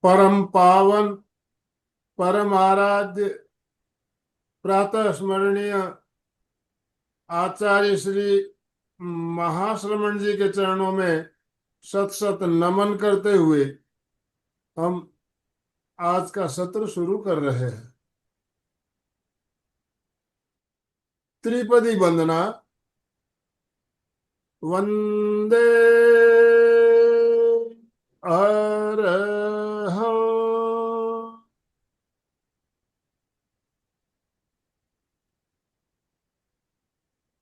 परम पावन परम आराध्य प्रातः स्मरणीय आचार्य श्री महाश्रमण जी के चरणों में शत शत नमन करते हुए हम आज का सत्र शुरू कर रहे हैं। त्रिपदी वंदना। वंदे अरहं।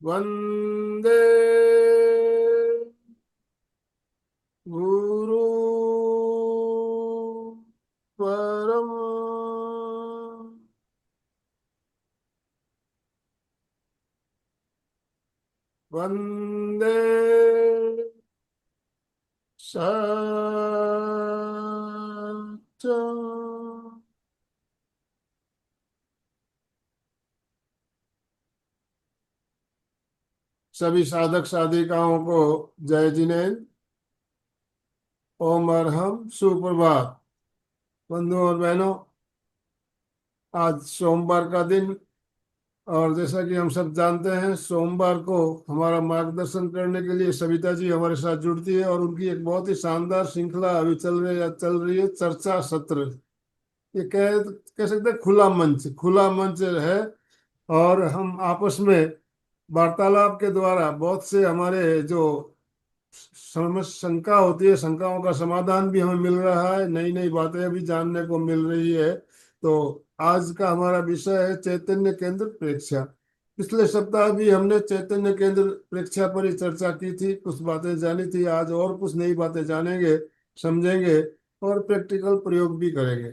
वंदे गुरु परम। वंदे सच्चिदानंद। सभी साधक साधिकाओं को जय जिनेन्द्र। ओम अरहम। सुप्रभात बंधुओं और बहनों। आज सोमवार का दिन और जैसा कि हम सब जानते हैं सोमवार को हमारा मार्गदर्शन करने के लिए सविता जी हमारे साथ जुड़ती है और उनकी एक बहुत ही शानदार श्रृंखला अभी चल रही है चर्चा सत्र। ये कह सकते हैं खुला मंच है। और हम आपस में वार्तालाप के द्वारा बहुत से हमारे जो शंका होती है शंकाओं का समाधान भी हमें मिल रहा है, नई नई बातें भी जानने को मिल रही है। तो आज का हमारा विषय है चैतन्य केंद्र प्रेक्षा। पिछले सप्ताह भी हमने चैतन्य केंद्र प्रेक्षा पर ही चर्चा की थी, कुछ बातें जानी थी। आज और कुछ नई बातें जानेंगे, समझेंगे और प्रैक्टिकल प्रयोग भी करेंगे।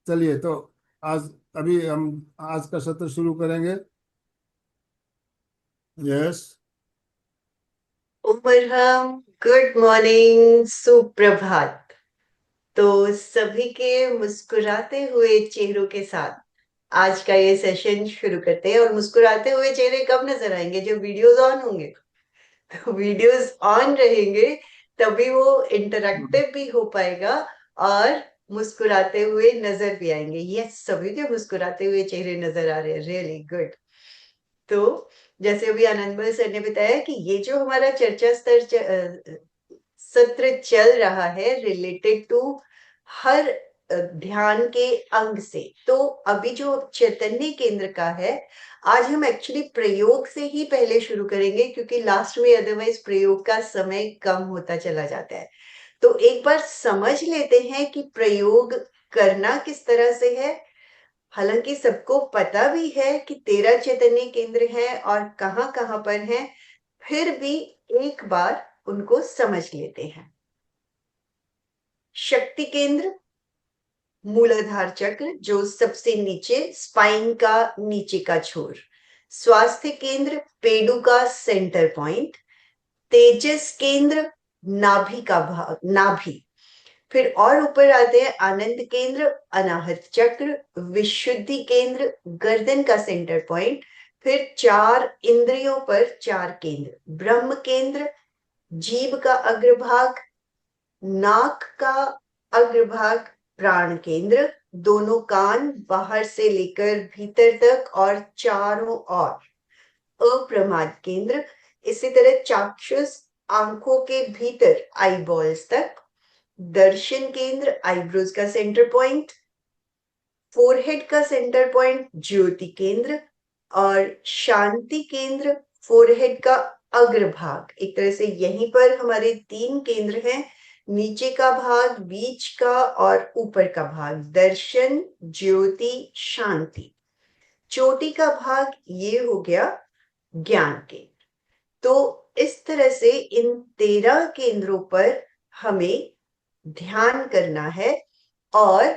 चलिए तो आज अभी हम आज का सत्र शुरू करेंगे। यस। उमरहम, गुड मॉर्निंग, सुप्रभात। तो सभी के मुस्कुराते हुए चेहरों के साथ आज का ये सेशन शुरू करते हैं। और मुस्कुराते हुए चेहरे कब नजर आएंगे? जब वीडियोस ऑन होंगे। तो वीडियोस ऑन रहेंगे तभी वो इंटरैक्टिव भी हो पाएगा और मुस्कुराते हुए नजर भी आएंगे। यस, सभी के मुस्कुराते हुए चेहरे नजर आ रहे हैं। Really good. तो जैसे अभी आनंदमल सर ने बताया कि ये जो हमारा चर्चा सत्र चल रहा है रिलेटेड टू हर ध्यान के अंग से। तो अभी जो चैतन्य केंद्र का है, आज हम एक्चुअली प्रयोग से ही पहले शुरू करेंगे क्योंकि लास्ट में अदरवाइज प्रयोग का समय कम होता चला जाता है। तो एक बार समझ लेते हैं कि प्रयोग करना किस तरह से है। हालांकि सबको पता भी है कि 13 चैतन्य केंद्र है और कहाँ कहाँ पर है, फिर भी एक बार उनको समझ लेते हैं। शक्ति केंद्र, मूलाधार चक्र जो सबसे नीचे स्पाइन का नीचे का छोर। स्वास्थ्य केंद्र, पेडू का सेंटर पॉइंट। तेजस केंद्र, नाभि का भाग, नाभि। फिर और ऊपर आते हैं आनंद केंद्र, अनाहत चक्र। विशुद्धि केंद्र, गर्दन का सेंटर पॉइंट। फिर चार इंद्रियों पर चार केंद्र। ब्रह्म केंद्र, जीभ का अग्रभाग, नाक का अग्रभाग। प्राण केंद्र, दोनों कान बाहर से लेकर भीतर तक और चारों ओर। अप्रमाद केंद्र, इसी तरह चाक्षुष, आंखों के भीतर आई बॉल्स तक। दर्शन केंद्र, आईब्रोज का सेंटर पॉइंट। फोरहेड का सेंटर पॉइंट, ज्योति केंद्र। और शांति केंद्र, फोरहेड का अग्रभाग। एक तरह से यहीं पर हमारे तीन केंद्र हैं, नीचे का भाग, बीच का और ऊपर का भाग। दर्शन, ज्योति, शांति। चोटी का भाग ये हो गया ज्ञान केंद्र। तो इस तरह से इन 13 केंद्रों पर हमें ध्यान करना है और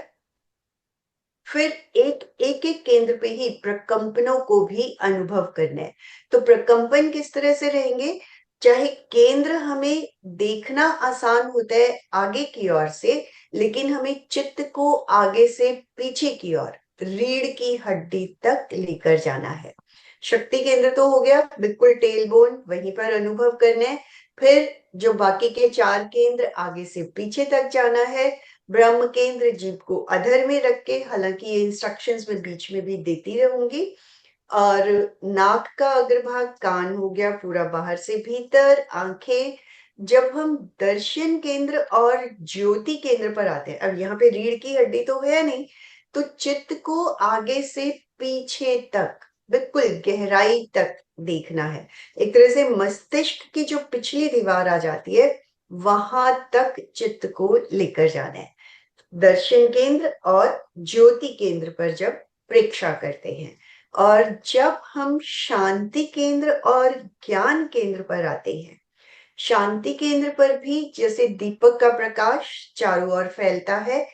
फिर एक एक एक केंद्र पे ही प्रकंपनों को भी अनुभव करना है। तो प्रकंपन किस तरह से रहेंगे? चाहे केंद्र हमें देखना आसान होता है आगे की ओर से, लेकिन हमें चित्त को आगे से पीछे की ओर, रीढ़ की हड्डी तक लेकर जाना है। शक्ति केंद्र तो हो गया बिल्कुल टेल बोन, वहीं पर अनुभव करना है। फिर जो बाकी के चार केंद्र आगे से पीछे तक जाना है, ब्रह्म केंद्र जीभ को अधर में रख के, हालांकि ये इंस्ट्रक्शंस में बीच में भी देती रहूंगी। और नाक का अग्रभाग, कान हो गया पूरा बाहर से भीतर, आंखें। जब हम दर्शन केंद्र और ज्योति केंद्र पर आते हैं, अब यहाँ पे रीढ़ की हड्डी तो है नहीं, तो चित्त को आगे से पीछे तक, बिल्कुल गहराई तक देखना है। एक तरह से मस्तिष्क की जो पिछली दीवार आ जाती है, वहां तक चित्त को लेकर जाना है। दर्शन केंद्र और ज्योति केंद्र पर जब प्रेक्षा करते हैं, और जब हम शांति केंद्र और ज्ञान केंद्र पर आते हैं, शांति केंद्र पर भी जैसे दीपक का प्रकाश चारों ओर फैलता है,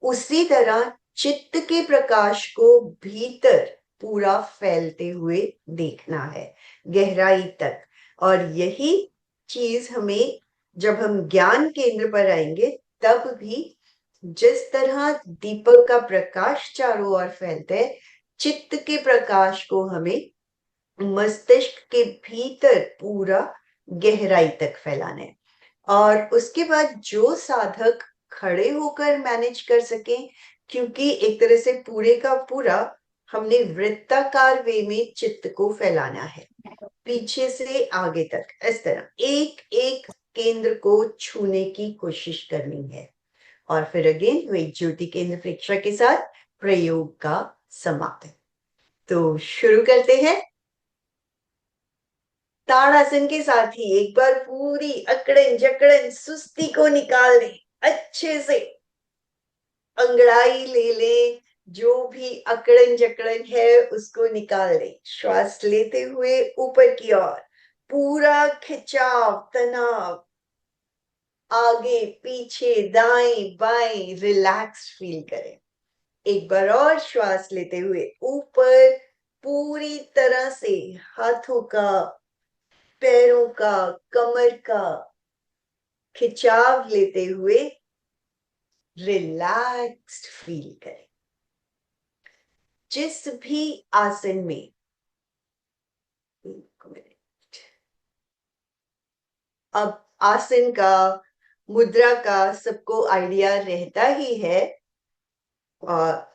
उसी तरह चित्त के प्रकाश को भीतर पूरा फैलते हुए देखना है, गहराई तक। और यही चीज हमें, जब हम ज्ञान केंद्र पर आएंगे, तब भी जिस तरह दीपक का प्रकाश चारों ओर फैलता है, चित्त के प्रकाश को हमें मस्तिष्क के भीतर पूरा गहराई तक फैलाना है। और उसके बाद जो साधक खड़े होकर मैनेज कर सके, क्योंकि एक तरह से पूरे का पूरा हमने वृत्ताकार वे में चित्त को फैलाना है, पीछे से आगे तक, इस तरह एक एक केंद्र को छूने की कोशिश करनी है। और फिर अगेन वही ज्योति केंद्र प्रेक्षा के साथ प्रयोग का समापन। तो शुरू करते हैं। ताड़ासन के साथ ही एक बार पूरी अकड़न जकड़न सुस्ती को निकाल दें, अच्छे से अंगड़ाई ले लें, जो भी अकड़न जकड़न है उसको निकाल दें। श्वास लेते हुए ऊपर की ओर पूरा खिंचाव, तनाव, आगे पीछे दाएं बाएं रिलैक्स फील करें। एक बार और श्वास लेते हुए ऊपर पूरी तरह से हाथों का, पैरों का, कमर का खिंचाव लेते हुए रिलैक्स्ड फील करें। जिस भी आसन में, एक मिनट, अब आसन का, मुद्रा का सबको आइडिया रहता ही है। और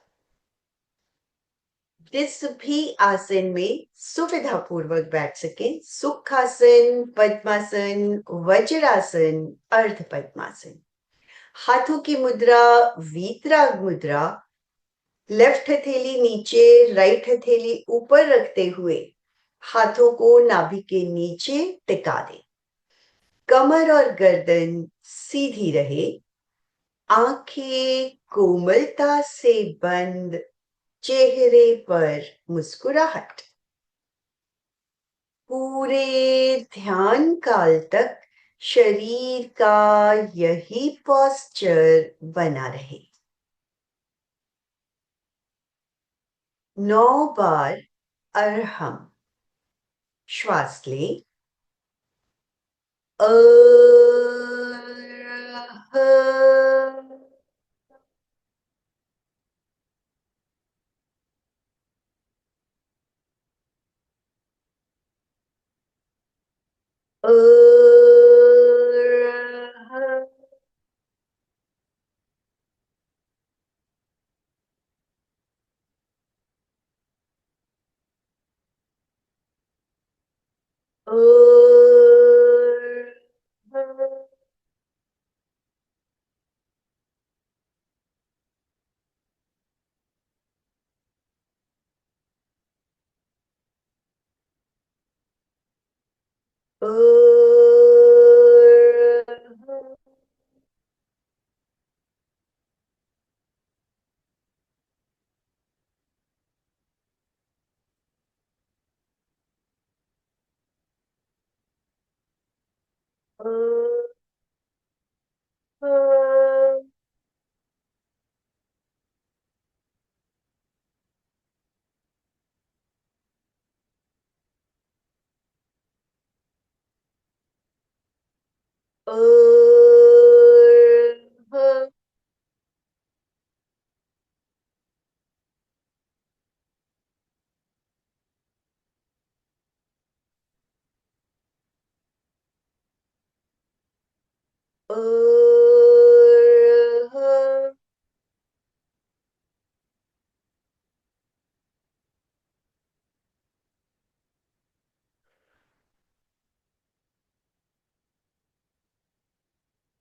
जिस भी आसन में सुविधा पूर्वक बैठ सके, सुखासन, पद्मासन, वज्रासन, अर्ध पद्मासन। हाथों की मुद्रा वीतराग मुद्रा, लेफ्ट हथेली नीचे, राइट हथेली ऊपर रखते हुए हाथों को नाभि के नीचे टिका दें। कमर और गर्दन सीधी रहे, आंखें कोमलता से बंद, चेहरे पर मुस्कुराहट। पूरे ध्यान काल तक शरीर का यही पोस्चर बना रहे। 9 बार अरहम श्वास लें। अ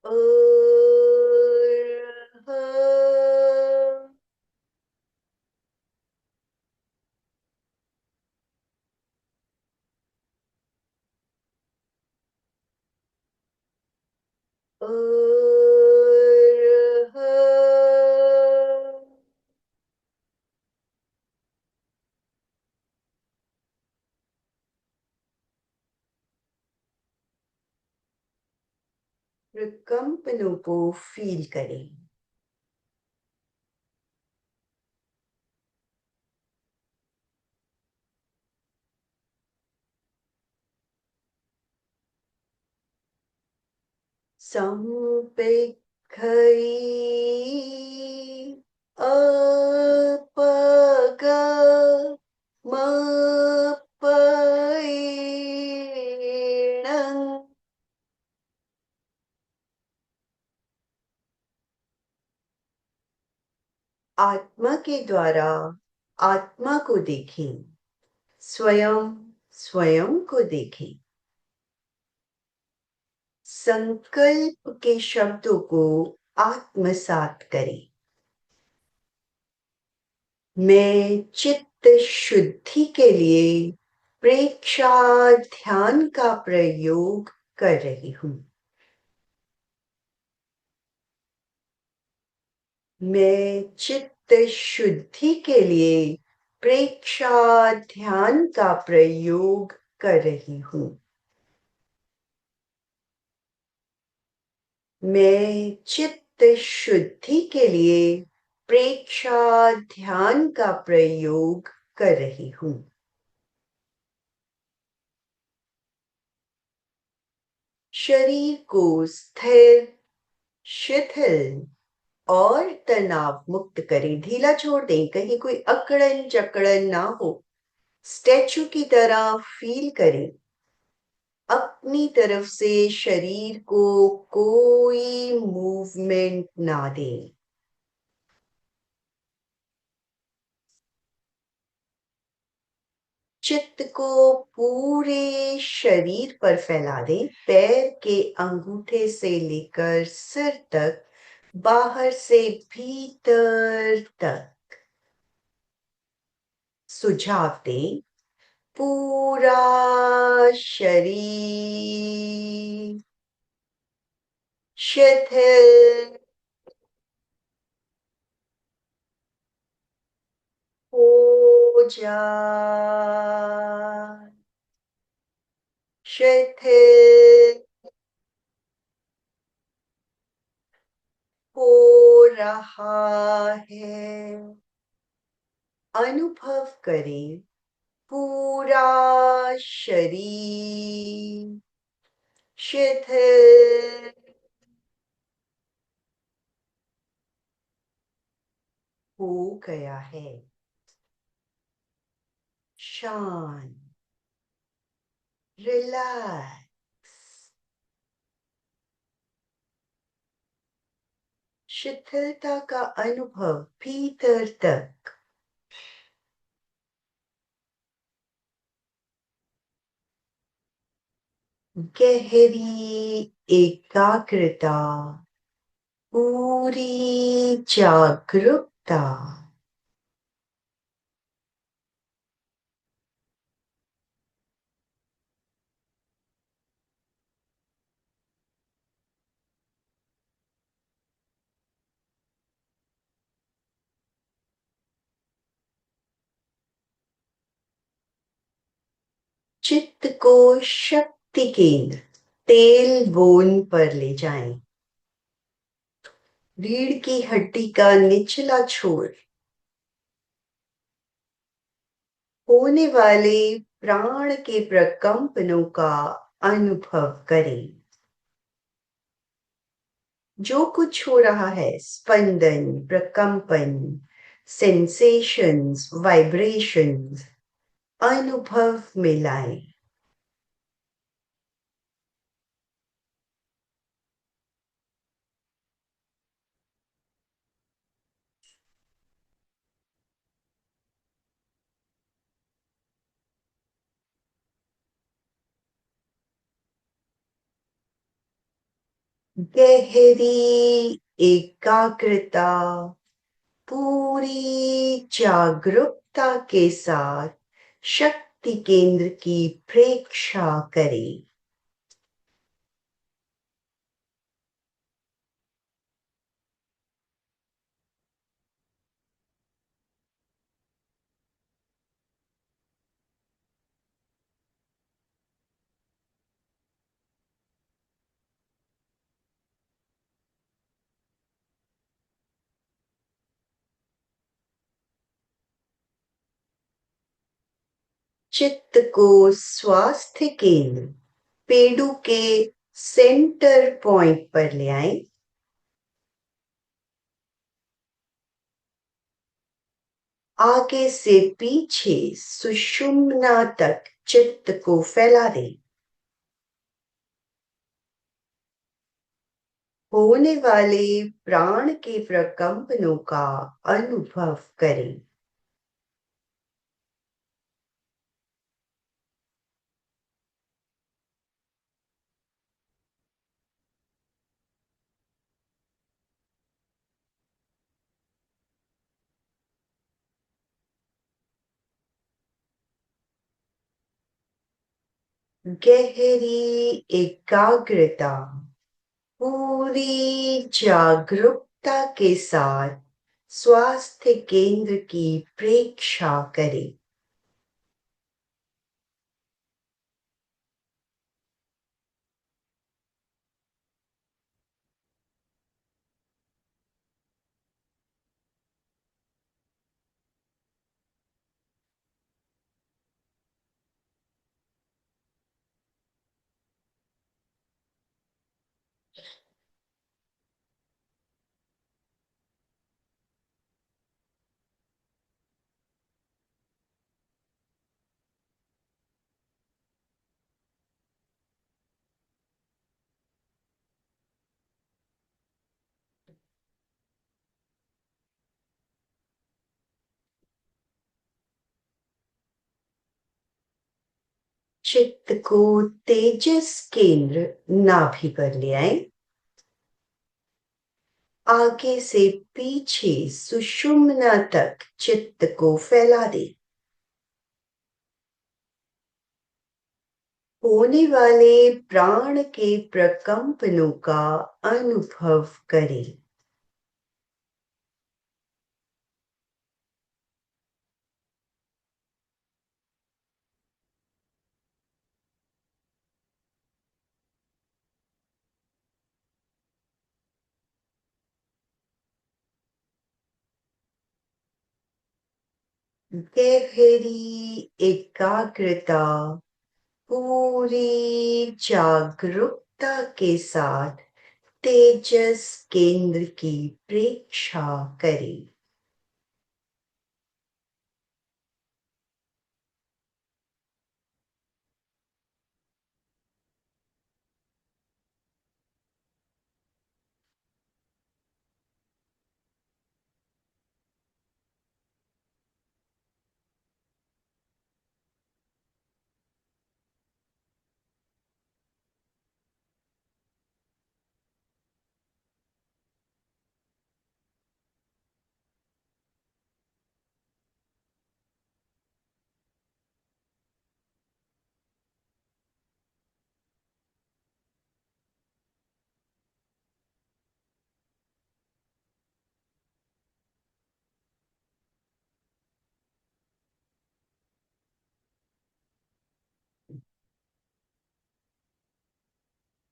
अर्हः। अर्हः। प्रकंपनों को फील करें। संपिग्घै अपगमपयेणं। आत्मा के द्वारा आत्मा को देखें, स्वयं स्वयं को देखें। संकल्प के शब्दों को आत्मसात करें। मैं चित्त शुद्धि के लिए प्रेक्षा ध्यान का प्रयोग कर रही हूं। मैं चित्त शुद्धि के लिए प्रेक्षा ध्यान का प्रयोग कर रही हूं। मैं चित्त शुद्धि के लिए प्रेक्षा ध्यान का प्रयोग कर रही हूं। शरीर को स्थिर, शिथिल और तनाव मुक्त करें। ढीला छोड़ दें, कहीं कोई अकड़न जकड़न ना हो। स्टैचू की तरह फील करें। अपनी तरफ से शरीर को कोई मूवमेंट ना दें। चित्त को पूरे शरीर पर फैला दें। पैर के अंगूठे से लेकर सिर तक, बाहर से भीतर तक। सुझाव दें, पूरा शरीर शिथिल हो जाए, शिथिल हो रहा है। अनुभव करें, पूरा शरीर शिथिल हो गया है। शांत, रिलैक्स। शिथिलता का अनुभव भीतर तक। गहरी एकाग्रता, पूरी जागरूकता। चित्त को शक्ति केंद्र तेल बोन पर ले जाएं। रीढ़ की हड्डी का निचला छोर, होने वाले प्राण के प्रकंपनों का अनुभव करें। जो कुछ हो रहा है, स्पंदन, प्रकंपन, सेंसेशंस, वाइब्रेशंस, अनुभव में लाएं। गहरी एकाग्रता पूरी जागरूकता के साथ शक्ति केंद्र की प्रेक्षा करें। चित्त को स्वास्थ्य केंद्र पेडू के सेंटर पॉइंट पर ले आए। आगे से पीछे सुषुम्ना तक चित्त को फैला दें। होने वाले प्राण के प्रकंपनों का अनुभव करें। गहरी एकाग्रता पूरी जागरूकता के साथ स्वास्थ्य केंद्र की प्रेक्षा करें। चित्त को तेजस केंद्र नाभि पर ले आए। आगे से पीछे सुषुम्ना तक चित्त को फैला दें। होने वाले प्राण के प्रकंपनों का अनुभव करें। गहरी एकाग्रता पूरी जागरूकता के साथ तेजस केंद्र की प्रेक्षा करें।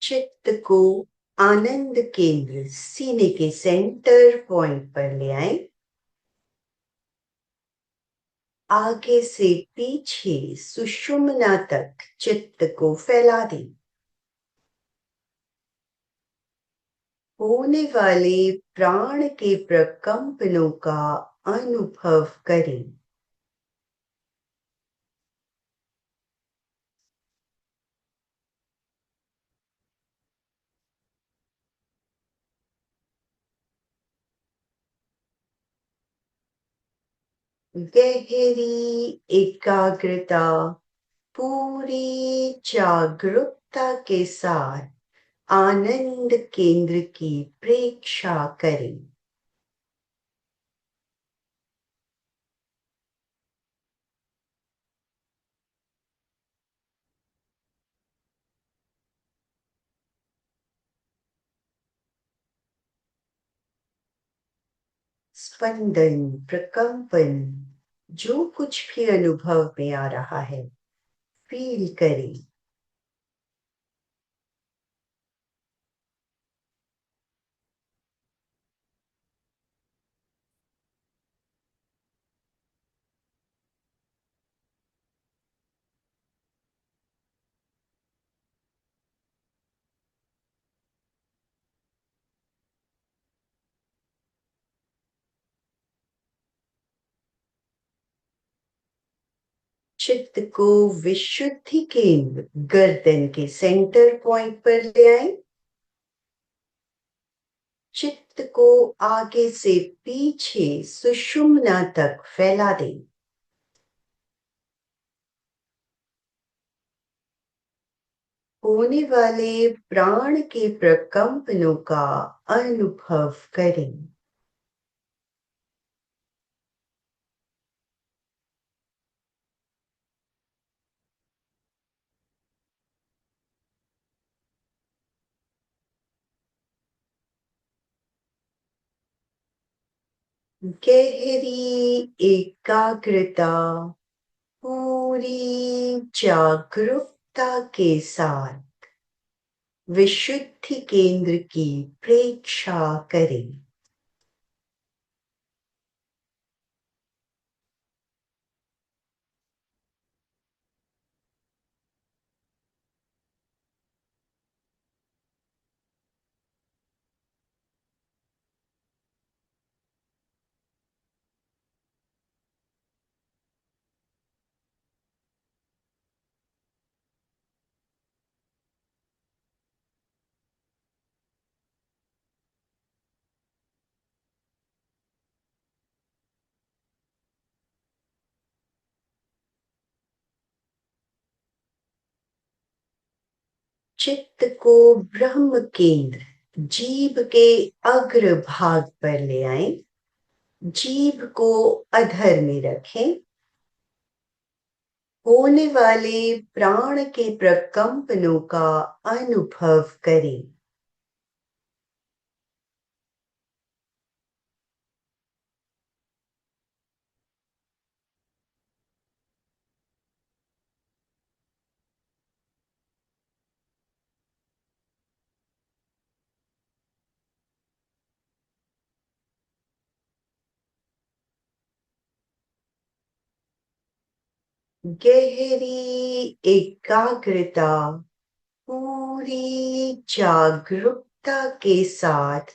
चित्त को आनंद केंद्र सीने के सेंटर पॉइंट पर ले आए। आगे से पीछे सुषुम्ना तक चित्त को फैला दें। होने वाले प्राण के प्रकंपनों का अनुभव करें। गहरी एकाग्रता पूरी जागरूकता के साथ आनंद केंद्र की प्रेक्षा करें। स्पंदन, प्रकंपन, जो कुछ भी अनुभव में आ रहा है, फील करें। चित्त को विशुद्धि केंद्र गर्दन के सेंटर पॉइंट पर ले आए। चित्त को आगे से पीछे सुषुम्ना तक फैला दें। होने वाले प्राण के प्रकंपनों का अनुभव करें। गहरी एकाग्रता, पूरी जागरूकता के साथ विशुद्धि केंद्र की प्रेक्षा करें। चित्त को ब्रह्म केंद्र जीभ के अग्र भाग पर ले आए। जीभ को अधर में रखें। होने वाले प्राण के प्रकंपनों का अनुभव करें। गहरी एकाग्रता, पूरी जागरूकता के साथ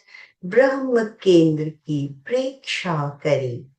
ब्रह्म केंद्र की प्रेक्षा करें।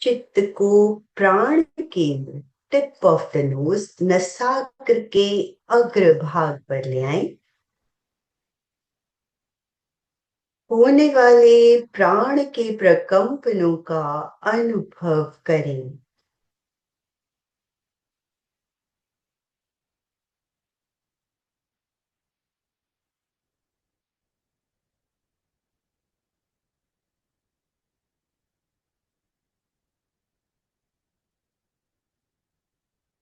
चित्त को प्राण केंद्र tip of the nose Nasagra के अग्र भाग पर ले आए। होने वाले प्राण के प्रकंपनों का अनुभव करें।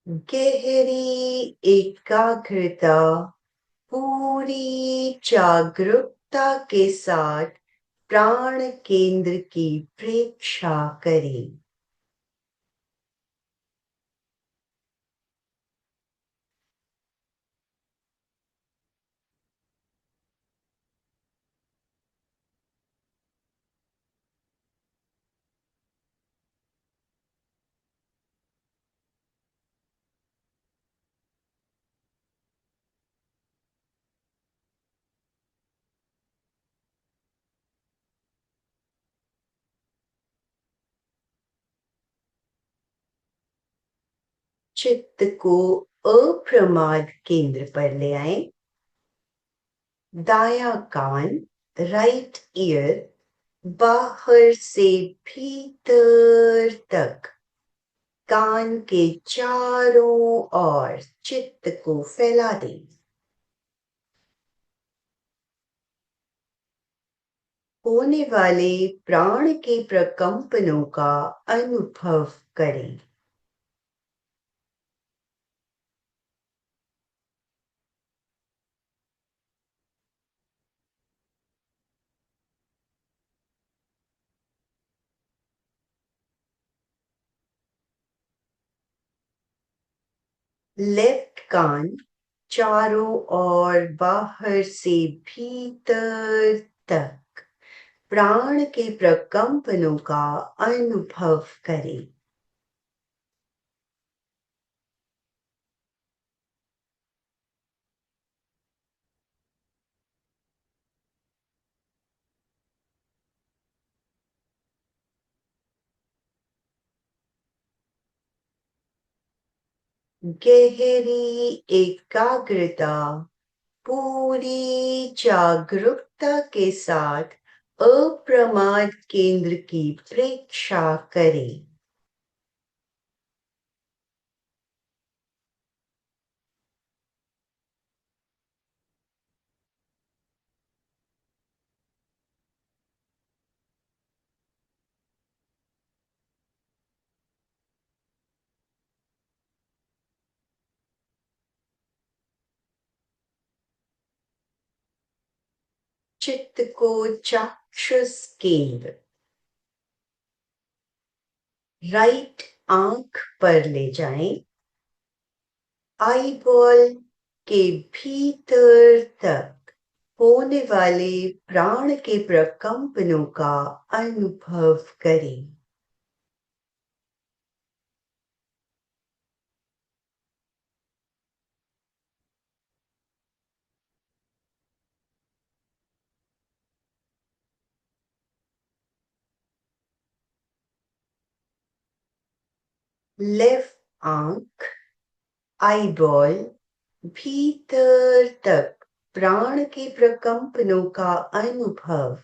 गहरी एकाग्रता, पूरी जागरूकता के साथ प्राण केंद्र की प्रेक्षा करें। चित्त को अप्रमाद केंद्र पर ले आए। दाया कान, राइट ईयर, बाहर से भीतर तक कान के चारों ओर चित्त को फैला दें। होने वाले प्राण के प्रकंपनों का अनुभव करें। लेफ्ट कान चारों ओर बाहर से भीतर तक प्राण के प्रकंपनों का अनुभव करें। गहरी एकाग्रता, पूरी जागरूकता के साथ अप्रमाद केंद्र की प्रेक्षा करें। चित्त को चाक्षुष केंद्र, राइट आंख पर ले जाएं। आईबॉल के भीतर तक होने वाले प्राण के प्रकंपनों का अनुभव करें। लेफ्ट आंख, आईबॉल, भीतर तक प्राण के प्रकंपनों का अनुभव।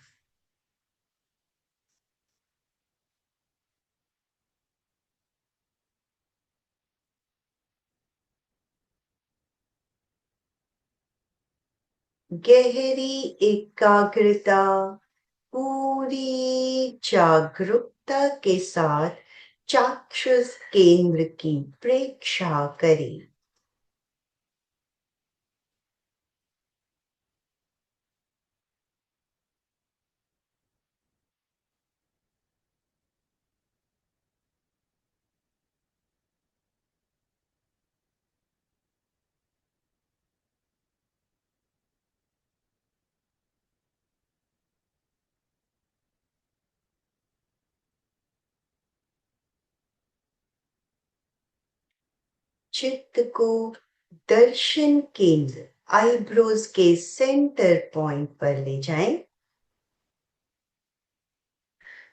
गहरी एकाग्रता, पूरी जागरूकता के साथ चाक्षुष केंद्र की प्रेक्षा करें। चित्त को दर्शन केंद्र, आईब्रोज के सेंटर पॉइंट पर ले जाएं।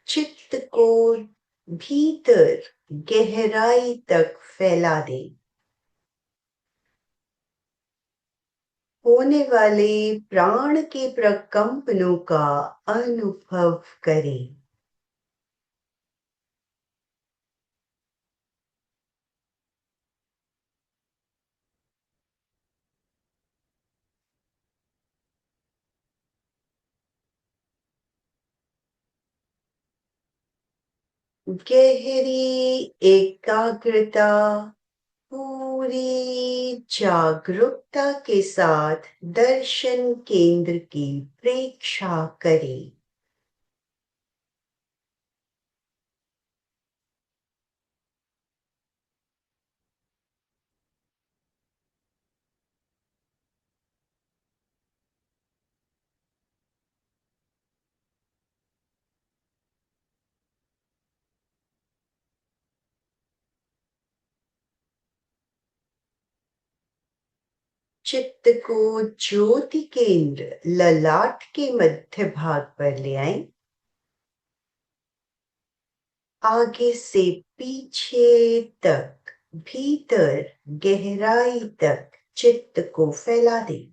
चित्त को भीतर गहराई तक फैला दें। होने वाले प्राण के प्रकंपनों का अनुभव करें। गहरी एकाग्रता, पूरी जागरूकता के साथ दर्शन केंद्र की प्रेक्षा करें। चित्त को ज्योति केंद्र, ललाट के मध्य भाग पर ले आएं। आगे से पीछे तक भीतर गहराई तक चित्त को फैला दे।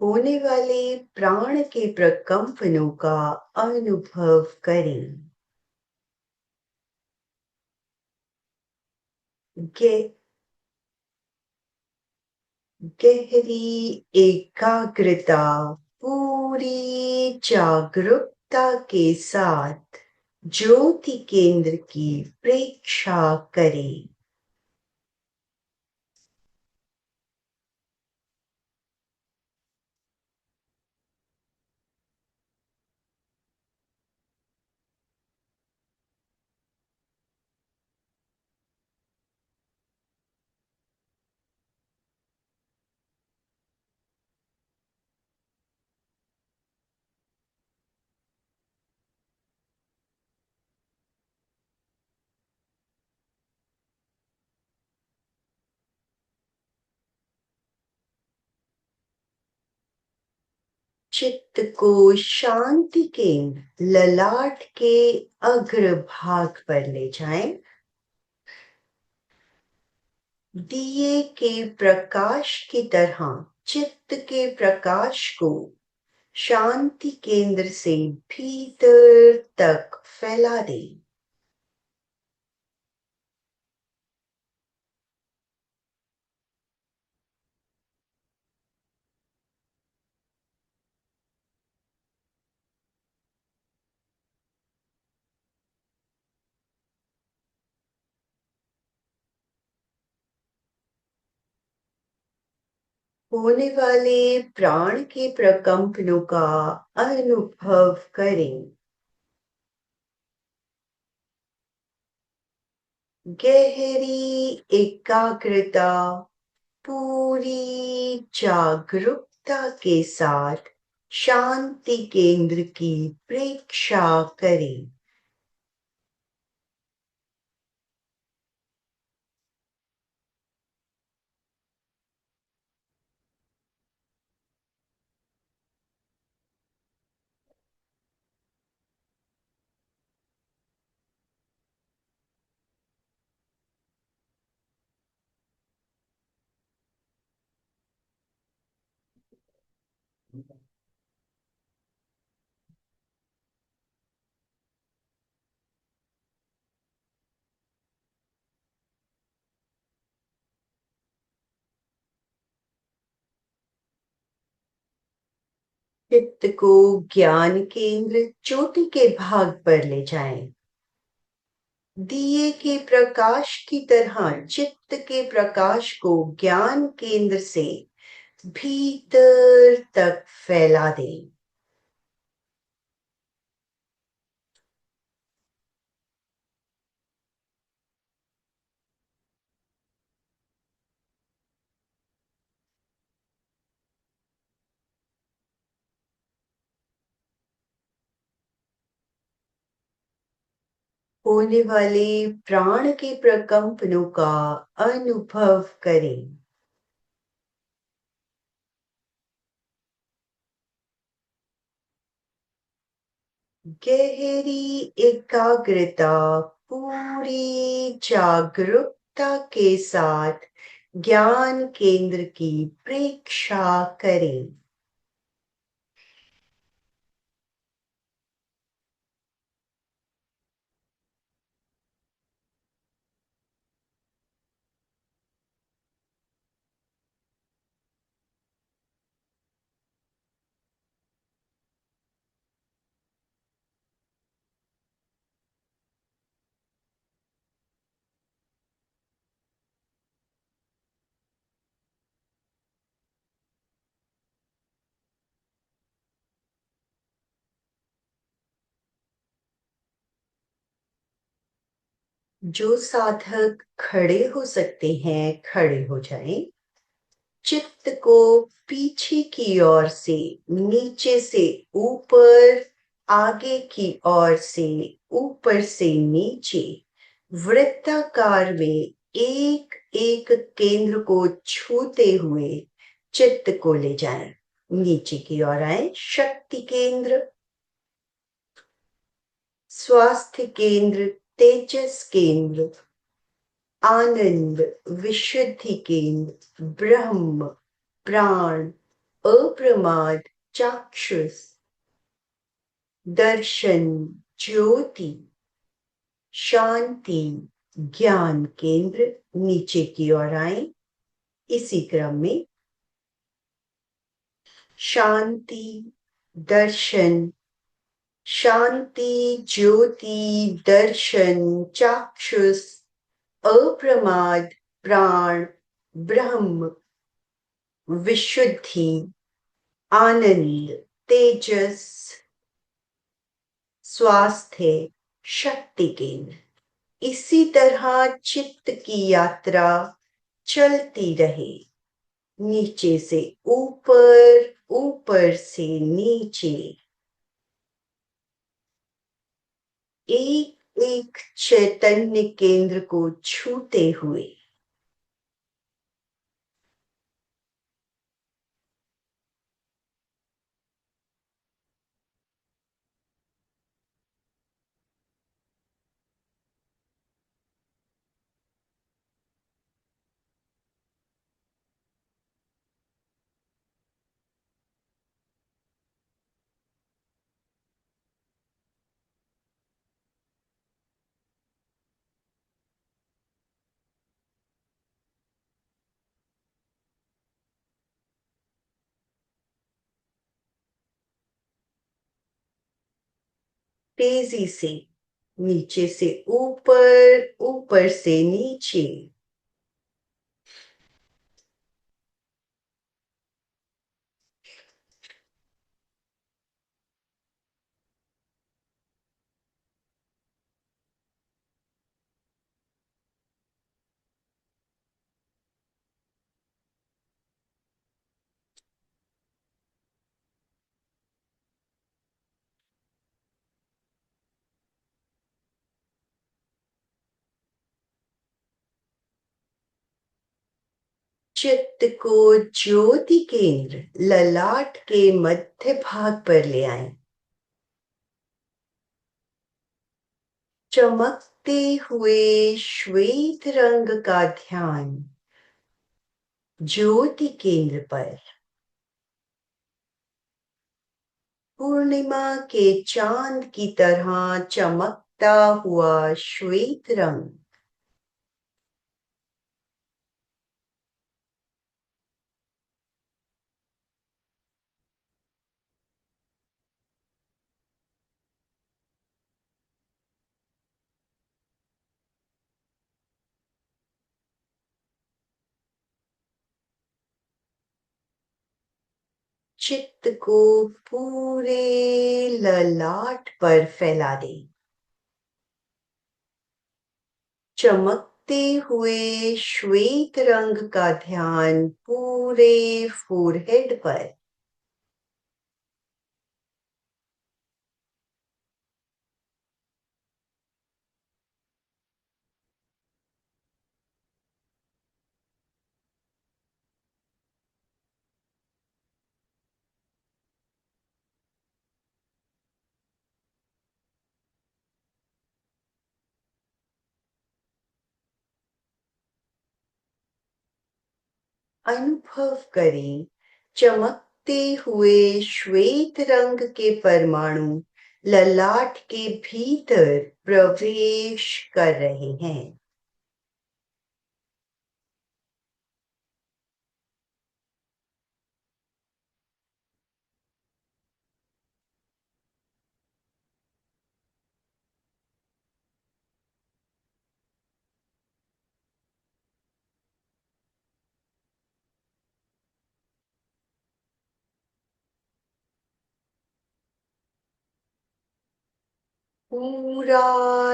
होने वाले प्राण के प्रकंपनों का अनुभव करें। गे- गहरी एकाग्रता, पूरी जागरूकता के साथ ज्योति केंद्र की प्रेक्षा करें। चित्त को शांति केंद्र ललाट के अग्रभाग पर ले जाएं। दिए के प्रकाश की तरह चित्त के प्रकाश को शांति केंद्र से भीतर तक फैला दें। होने वाले प्राण के प्रकंपनों का अनुभव करें। गहरी एकाग्रता, पूरी जागरूकता के साथ शांति केंद्र की प्रेक्षा करें। चित्त को ज्ञान केंद्र ज्योति के भाग पर ले जाएं। दिए के प्रकाश की तरह चित्त के प्रकाश को ज्ञान केंद्र से भीतर तक फैला दें। होने वाले प्राण के प्रकंपनों का अनुभव करें। गहरी एकाग्रता, पूरी जागरूकता के साथ ज्ञान केंद्र की प्रेक्षा करें। जो साधक खड़े हो सकते हैं, खड़े हो जाएं। चित्त को पीछे की ओर से नीचे से ऊपर, आगे की ओर से ऊपर से नीचे वृत्ताकार में एक एक केंद्र को छूते हुए चित्त को ले जाएं, नीचे की ओर आए, शक्ति केंद्र, स्वास्थ्य केंद्र, तेजस केंद्र, आनंद, विशुद्धि केंद्र, ब्रह्म, प्राण, अप्रमाद, चाक्षुष, दर्शन, ज्योति, शांति, ज्ञान केंद्र, नीचे की ओर आए, इसी क्रम में शांति, दर्शन, शांति, ज्योति, दर्शन, चाक्षुष, अप्रमाद, प्राण, ब्रह्म, विशुद्धि, आनंद, तेजस, स्वास्थ्य, शक्ति केंद्र। इसी तरह चित्त की यात्रा चलती रहे, नीचे से ऊपर, ऊपर से नीचे, एक एक चैतन्य केंद्र को छूते हुए। तेजी से नीचे से ऊपर, ऊपर से नीचे, चित्त को ज्योति केंद्र, ललाट के मध्य भाग पर ले आए। चमकते हुए श्वेत रंग का ध्यान ज्योति केंद्र पर, पूर्णिमा के चांद की तरह चमकता हुआ श्वेत रंग। चित्त को पूरे ललाट पर फैला दे। चमकते हुए श्वेत रंग का ध्यान पूरे फोरहेड पर, अनुभव करें, चमकते हुए श्वेत रंग के परमाणु ललाट के भीतर प्रवेश कर रहे हैं। पूरा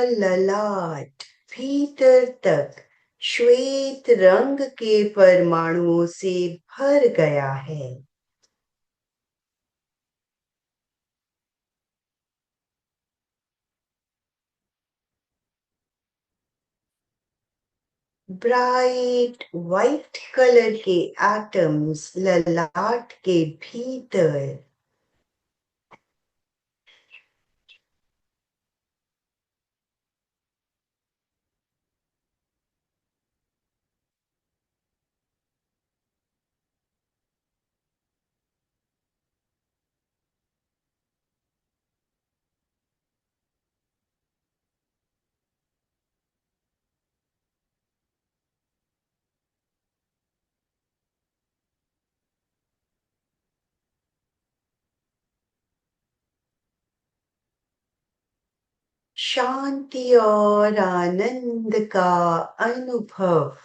ललाट भीतर तक श्वेत रंग के परमाणुओं से भर गया है। ब्राइट व्हाइट कलर के एटम्स ललाट के भीतर। शांति और आनंद का अनुभव।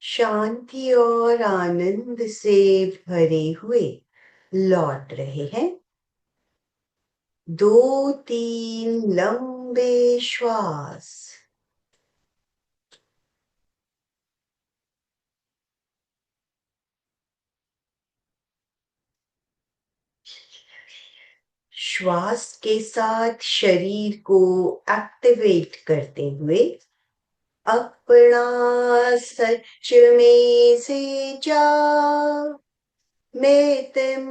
शांति और आनंद से भरे हुए लौट रहे हैं। 2-3 लंबे श्वास। श्वास के साथ शरीर को एक्टिवेट करते हुए अपना सच में से जा मेतम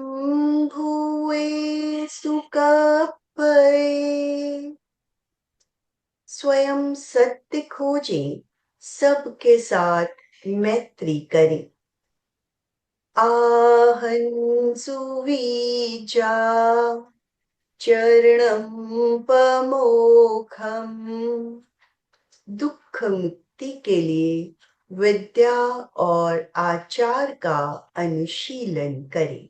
भूए सुकपय। स्वयं सत्य खोजें, सबके साथ मैत्री करें। आहं सुविजा चरणं पमोखम। दुख मुक्ति के लिए विद्या और आचार का अनुशीलन करें।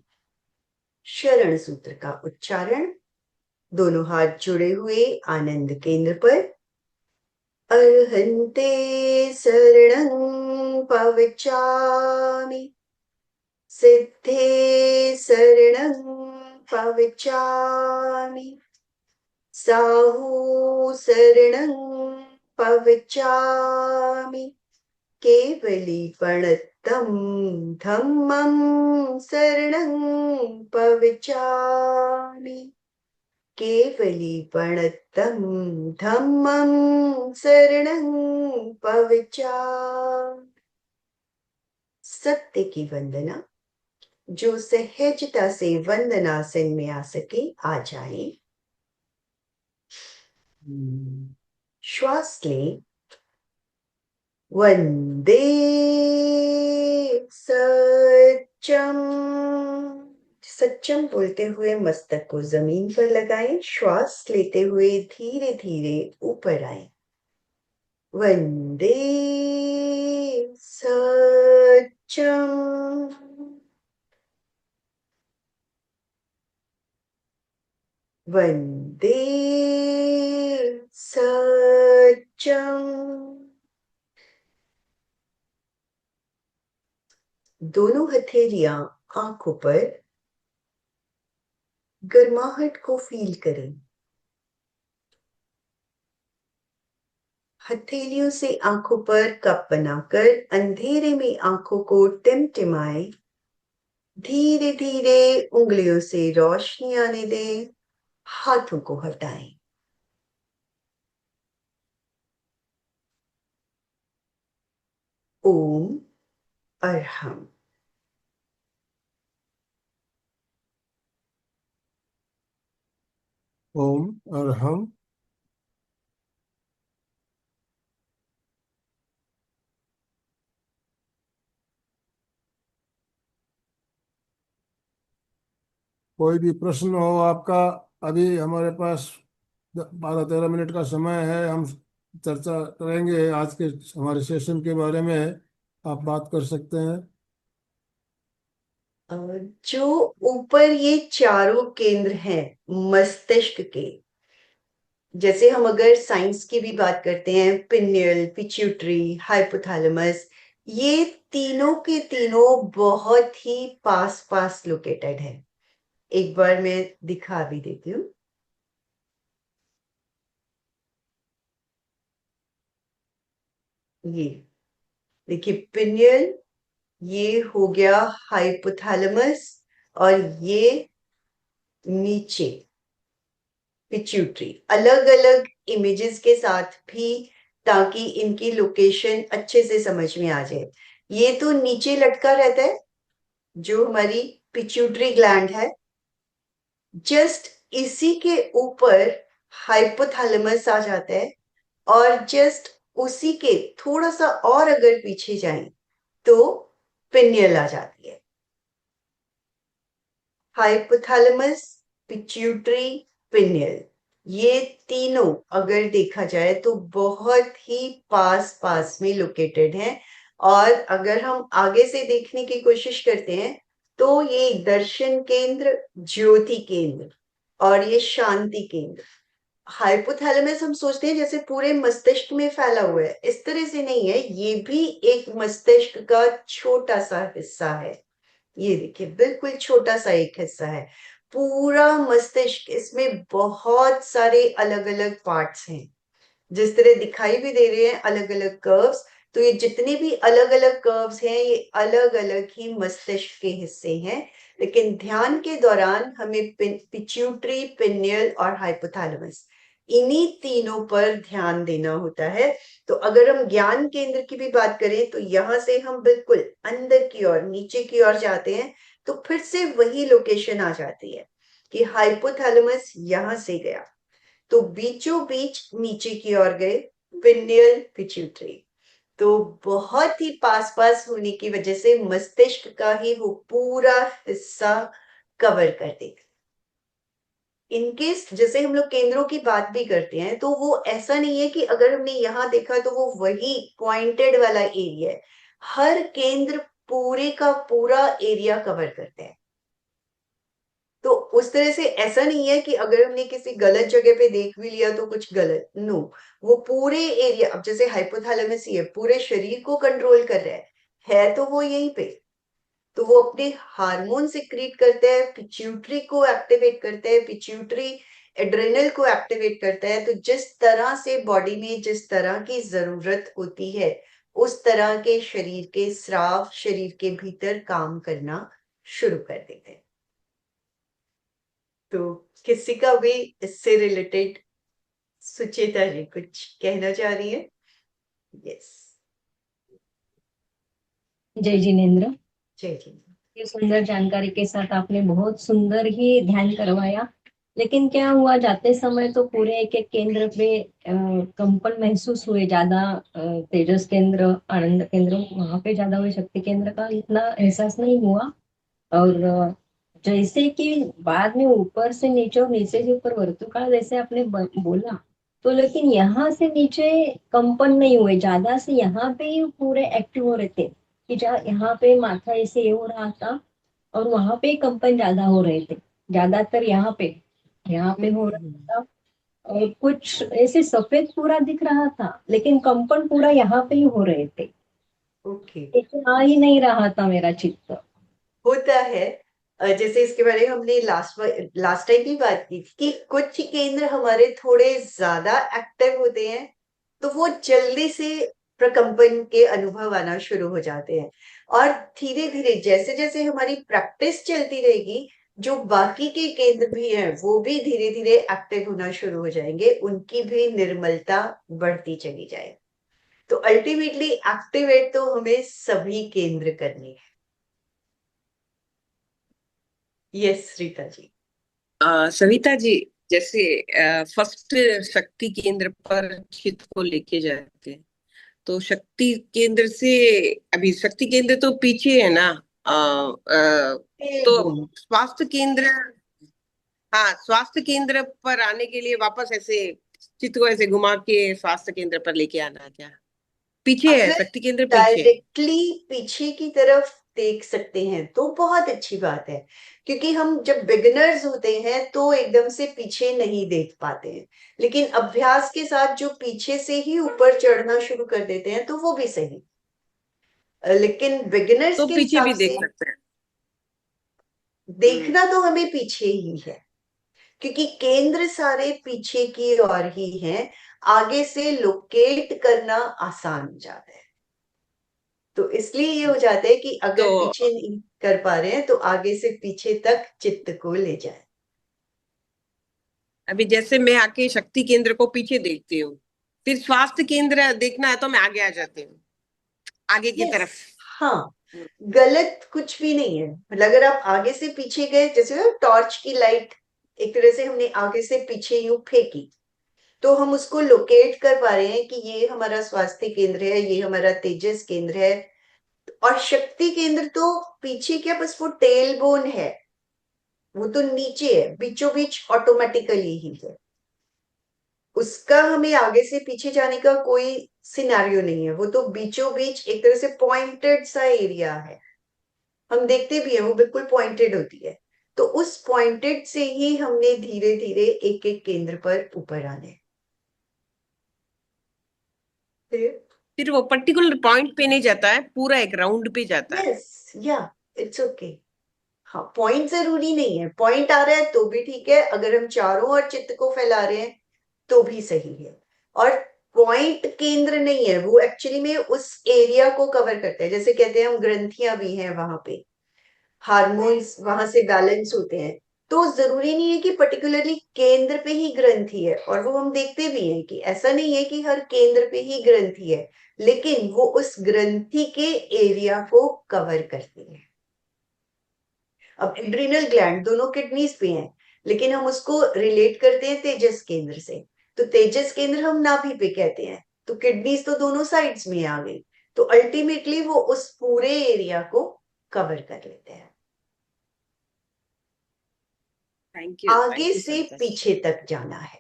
शरण सूत्र का उच्चारण। दोनों हाथ जुड़े हुए आनंद केंद्र पर। अर्हन्ते शरणं पवचामि। सिद्धे शरणं पवचामि। साहू शरणं पवचामि। केवली प्रणतम धम्मं शरणं पवचामि। केवली प्रणतम धम्मं शरणं पवचामि। सत्य की वंदना। जो सहजता से वंदनासन में आ सके आ जाए। श्वास लें। वंदे सच्चम। सच्चम बोलते हुए मस्तक को जमीन पर लगाएं। श्वास लेते हुए धीरे धीरे ऊपर आए। वंदे सच्चम। वंदे सच्चम। दोनों हथेलियां आंखों पर। गर्माहट को फील करें। हथेलियों से आंखों पर कप बनाकर अंधेरे में आंखों को टिमटिमाए। धीरे धीरे उंगलियों से रोशनी आने दें। हाथों को हटाएं। ओम अरहम। ओम और हम। कोई भी प्रश्न हो आपका, अभी हमारे पास 12-13 मिनट का समय है। हम चर्चा करेंगे आज के हमारे सेशन के बारे में। आप बात कर सकते हैं। जो ऊपर ये चारों केंद्र हैं मस्तिष्क के, जैसे हम अगर साइंस की भी बात करते हैं, पिनियल, पिट्यूटरी, हाइपोथैलेमस, ये तीनों के तीनों बहुत ही पास पास लोकेटेड है। एक बार मैं दिखा भी देती हूँ। ये देखिए पिनियल, ये हो गया हाइपोथैलेमस, और ये नीचे पिट्यूटरी। अलग अलग इमेजेस के साथ भी, ताकि इनकी लोकेशन अच्छे से समझ में आ जाए। ये तो नीचे लटका रहता है, जो हमारी पिट्यूटरी ग्लैंड है। जस्ट इसी के ऊपर हाइपोथैलेमस आ जाता है, और जस्ट उसी के थोड़ा सा और अगर पीछे जाएं तो पिनियल आ जाती है। हाइपोथैलेमस, पिट्यूटरी, पिनियल, ये तीनों अगर देखा जाए तो बहुत ही पास पास में लोकेटेड हैं। और अगर हम आगे से देखने की कोशिश करते हैं तो ये दर्शन केंद्र, ज्योति केंद्र और ये शांति केंद्र। हाइपोथैलेमस हम सोचते हैं जैसे पूरे मस्तिष्क में फैला हुआ है, इस तरह से नहीं है। ये भी एक मस्तिष्क का छोटा सा हिस्सा है। ये देखिए बिल्कुल छोटा सा एक हिस्सा है। पूरा मस्तिष्क, इसमें बहुत सारे अलग अलग पार्ट्स हैं, जिस तरह दिखाई भी दे रहे हैं अलग अलग कर्व्स। तो ये जितने भी अलग अलग कर्व्स हैं, ये अलग अलग ही मस्तिष्क के हिस्से हैं। लेकिन ध्यान के दौरान हमें पिट्यूटरी, पिनियल और हाइपोथैलेमस, इन्हीं तीनों पर ध्यान देना होता है। तो अगर हम ज्ञान केंद्र की भी बात करें तो यहां से हम बिल्कुल अंदर की ओर, नीचे की ओर जाते हैं, तो फिर से वही लोकेशन आ जाती है कि हाइपोथैलेमस यहां से गया, तो बीचों बीच नीचे की ओर गए पिनियल, पिट्यूटरी। तो बहुत ही पास पास होने की वजह से मस्तिष्क का ही वो पूरा हिस्सा कवर कर देगा। इनकेस जैसे हम लोग केंद्रों की बात भी करते हैं, तो वो ऐसा नहीं है कि अगर हमने यहां देखा तो वो वही पॉइंटेड वाला एरिया है। हर केंद्र पूरे का पूरा एरिया कवर करते हैं। तो उस तरह से ऐसा नहीं है कि अगर हमने किसी गलत जगह पे देख भी लिया तो कुछ गलत, नो। वो पूरे एरिया, अब जैसे हाइपोथैलेमस ही है, पूरे शरीर को कंट्रोल कर रहा है तो वो यहीं पे। तो वो अपने हार्मोन सिक्रीट करता है, पिट्यूटरी को एक्टिवेट करता है, पिट्यूटरी एड्रेनल को एक्टिवेट करता है। तो जिस तरह से बॉडी में जिस तरह की जरूरत होती है, उस तरह के शरीर के स्राव शरीर के भीतर काम करना शुरू कर देते हैं। तो किसी का भी इससे रिलेटेड, सुचेता जी कुछ कहना चाह रही है? यस। जय जिनेन्द्र। जय जी। ये सुंदर जानकारी के साथ आपने बहुत सुंदर ही ध्यान करवाया। लेकिन क्या हुआ, जाते समय तो पूरे एक एक केंद्र पे कंपन महसूस हुए ज्यादा। तेजस केंद्र, आनंद केंद्र वहां पे ज्यादा हुए, शक्ति केंद्र का इतना एहसास नहीं हुआ। और जैसे कि बाद में ऊपर से नीचे और नीचे से ऊपर वर्तुकाल जैसे आपने बोला, तो लेकिन यहाँ से नीचे कंपन नहीं हुए ज्यादा, से यहाँ पे ही पूरे एक्टिव हो रहे थे। कि जहाँ यहाँ पे माथा ऐसे ये हो रहा था, और वहां पे कंपन ज्यादा हो रहे थे। ज्यादातर यहाँ पे हो रहा था। और कुछ ऐसे सफेद पूरा दिख रहा था, लेकिन कंपन पूरा यहाँ पे ही हो रहे थे। ओके। लेकिन आ ही नहीं रहा था मेरा चित्त। होता है। जैसे इसके बारे में हमने लास्ट टाइम भी बात की थी कि कुछ केंद्र हमारे थोड़े ज्यादा एक्टिव होते हैं, तो वो जल्दी से प्रकंपन के अनुभव आना शुरू हो जाते हैं। और धीरे धीरे जैसे जैसे हमारी प्रैक्टिस चलती रहेगी, जो बाकी के केंद्र भी हैं वो भी धीरे धीरे एक्टिव होना शुरू हो जाएंगे, उनकी भी निर्मलता बढ़ती चली जाए। तो अल्टीमेटली एक्टिवेट तो हमें सभी केंद्र करने हैं। यस रीता जी। सविता जी, जैसे फर्स्ट शक्ति केंद्र पर चित्त को लेके जाते हैं, तो शक्ति केंद्र से, अभी शक्ति केंद्र तो पीछे है ना। तो बोलो। स्वास्थ्य केंद्र, हाँ, स्वास्थ्य केंद्र पर आने के लिए वापस ऐसे चित्त को ऐसे घुमा के स्वास्थ्य केंद्र पर लेके आना क्या? पीछे है अगर शक्ति केंद्र, पीछे है। डायरेक्टली पीछे की तरफ देख सकते हैं तो बहुत अच्छी बात है, क्योंकि हम जब बिगिनर्स होते हैं तो एकदम से पीछे नहीं देख पाते हैं। लेकिन अभ्यास के साथ जो पीछे से ही ऊपर चढ़ना शुरू कर देते हैं तो वो भी सही। लेकिन बिगिनर्स तो के पीछे हिसाब भी से देख सकते हैं। देखना तो हमें पीछे ही है, क्योंकि केंद्र सारे पीछे की ओर ही हैं। आगे से लोकेट करना आसान हो जाता है। तो इसलिए ये हो जाता है कि तो अगर पीछे नहीं कर पा रहे हैं तो आगे से पीछे तक चित्त को ले जाए। अभी जैसे मैं आके शक्ति केंद्र को पीछे देखती हूँ, फिर स्वास्थ्य केंद्र देखना है तो मैं आगे आ जाती हूँ, आगे की यस, तरफ। हाँ, गलत कुछ भी नहीं है। मतलब अगर आप आगे से पीछे गए, जैसे टॉर्च की लाइट एक तरह से हमने आगे से पीछे यूं फेंकी, तो हम उसको लोकेट कर पा रहे हैं कि ये हमारा स्वास्थ्य केंद्र है, ये हमारा तेजस केंद्र है। और शक्ति केंद्र तो पीछे क्या, बस वो टेल बोन है, वो तो नीचे है, बीचों बीच ऑटोमेटिकली ही है। उसका हमें आगे से पीछे जाने का कोई सिनेरियो नहीं है। वो तो बीचों बीच एक तरह से पॉइंटेड सा एरिया है। हम देखते भी हैं वो बिल्कुल पॉइंटेड होती है। तो उस पॉइंटेड से ही हमने धीरे धीरे एक एक केंद्र पर ऊपर आने। फिर वो पर्टिकुलर पॉइंट पे नहीं जाता है, पूरा एक राउंड पे जाता है। यस, या, इट्स ओके। हाँ, पॉइंट जरूरी नहीं है। पॉइंट आ रहा है तो भी ठीक है, अगर हम चारों ओर चित्त को फैला रहे हैं तो भी सही है। और पॉइंट केंद्र नहीं है, वो एक्चुअली में उस एरिया को कवर करता है। जैसे कहते हैं हम ग्रंथियां भी हैं वहां पे, हार्मोन्स वहां से बैलेंस होते हैं। तो जरूरी नहीं है कि पर्टिकुलरली केंद्र पे ही ग्रंथि है। और वो हम देखते भी हैं कि ऐसा नहीं है कि हर केंद्र पे ही ग्रंथि है, लेकिन वो उस ग्रंथि के एरिया को कवर करती है। अब एड्रिनल ग्लैंड दोनों किडनीज पे हैं, लेकिन हम उसको रिलेट करते हैं तेजस केंद्र से। तो तेजस केंद्र हम नाभि पे कहते हैं, तो किडनीज तो दोनों साइड्स में आ गई। तो अल्टीमेटली वो उस पूरे एरिया को कवर कर लेते हैं। आगे थैंक यू से सविता जी। पीछे तक जाना है।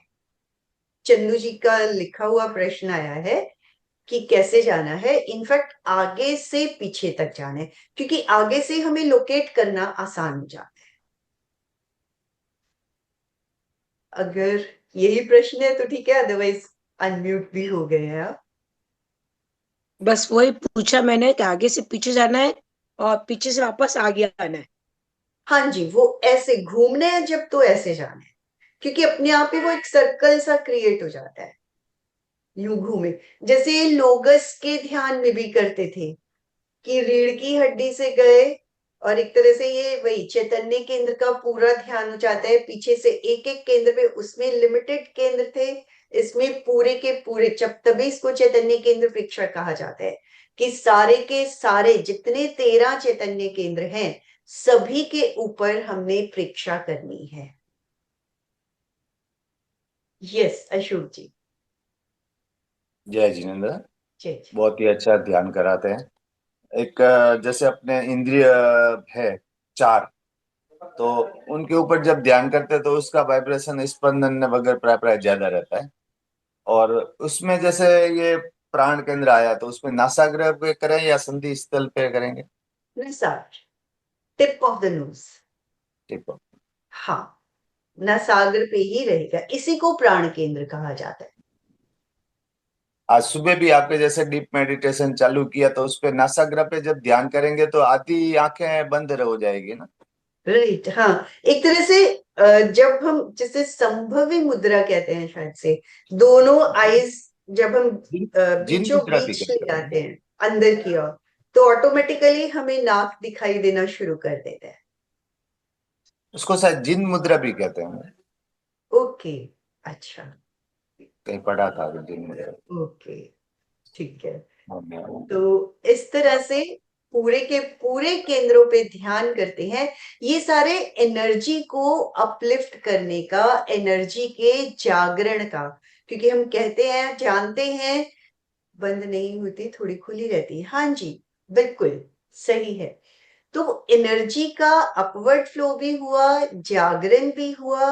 चंदू जी का लिखा हुआ प्रश्न आया है कि कैसे जाना है। इनफैक्ट आगे से पीछे तक जाना है, क्योंकि आगे से हमें लोकेट करना आसान हो जाता है। अगर यही प्रश्न है तो ठीक है, अदरवाइज अनम्यूट भी हो गए हैं आप। बस वही पूछा मैंने कि आगे से पीछे जाना है और पीछे से वापस आगे आना है। हाँ जी, वो ऐसे घूमना है जब तो ऐसे जाना है, क्योंकि अपने आप ही वो एक सर्कल सा क्रिएट हो जाता है। यूं घूमे, जैसे लोगस के ध्यान में भी करते थे कि रीढ़ की हड्डी से गए, और एक तरह से ये वही चैतन्य केंद्र का पूरा ध्यान हो जाता है। पीछे से एक एक केंद्र पे, उसमें लिमिटेड केंद्र थे, इसमें पूरे के पूरे, जब तभी इसको चैतन्य केंद्र प्रेक्षण कहा जाता है कि सारे के सारे जितने 13 चैतन्य केंद्र हैं, सभी के ऊपर हमने प्रेक्षा करनी है। यस अशोक जी। जय जिनेन्द्र। जय जय। बहुत ही अच्छा ध्यान कराते हैं। एक जैसे अपने इंद्रिय है चार, तो उनके ऊपर जब ध्यान करते हैं तो उसका वाइब्रेशन स्पंदन वगैरह प्राय प्राय ज्यादा रहता है। और उसमें जैसे ये प्राण केंद्र आया तो उसमें नासाग्र पे करें या संधि स्थल पे करेंगे? नसार, टिप ऑफ द नोज। ठीक है। हाँ, नसाग्र पे ही रहेगा, इसी को प्राण केंद्र कहा जाता है। आज सुबह भी आपके जैसे डीप मेडिटेशन चालू किया तो उस पे नासाग्र पे जब ध्यान करेंगे तो आधी आंखें बंद हो जाएगी ना? राइट, हाँ। एक तरह से जब हम जिसे संभवी मुद्रा कहते हैं शायद से, दोनों आईज जब हम जिन बीचों मुद्रा भी बीच ले कहते हैं। आते हैं अंदर की ओर, तो ऑटोमेटिकली हमें नाक दिखाई देना शुरू कर देता है। उसको शायद जिन मुद्रा भी कहते हैं। ओके, अच्छा, कहीं पढ़ा था अभी जिन मुद्रा। ओके, ठीक है। धन्यवाद। तो इस तरह से पूरे के पूरे केंद्रों पे ध्यान करते हैं। ये सारे एनर्जी को अपलिफ्ट करने का, एनर्जी के जागरण का, क्योंकि हम कहते हैं, जानते हैं, बंद नहीं होती, थोड़ी खुली रहती है। हाँ जी, बिल्कुल सही है। तो एनर्जी का अपवर्ड फ्लो भी हुआ, जागरण भी हुआ,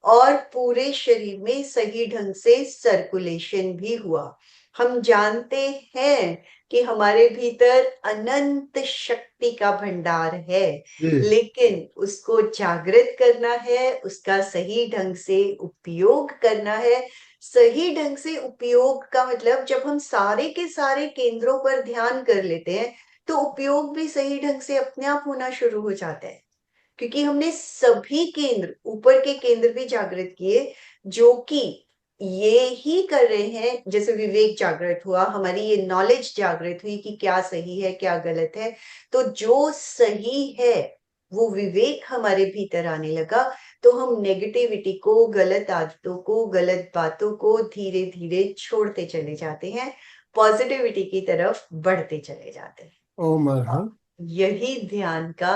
और पूरे शरीर में सही ढंग से सर्कुलेशन भी हुआ। हम जानते हैं कि हमारे भीतर अनंत शक्ति का भंडार है, लेकिन उसको जागृत करना है, उसका सही ढंग से उपयोग करना है। सही ढंग से उपयोग का मतलब, जब हम सारे के सारे केंद्रों पर ध्यान कर लेते हैं तो उपयोग भी सही ढंग से अपने आप होना शुरू हो जाता है, क्योंकि हमने सभी केंद्र, ऊपर के केंद्र भी जागृत किए, जो कि ये ही कर रहे हैं। जैसे विवेक जागृत हुआ, हमारी ये नॉलेज जागृत हुई कि क्या सही है क्या गलत है, तो जो सही है वो विवेक हमारे भीतर आने लगा, तो हम नेगेटिविटी को, गलत आदतों को, गलत बातों को धीरे धीरे छोड़ते चले जाते हैं, पॉजिटिविटी की तरफ बढ़ते चले जाते हैं। ओ मरहम। यही ध्यान का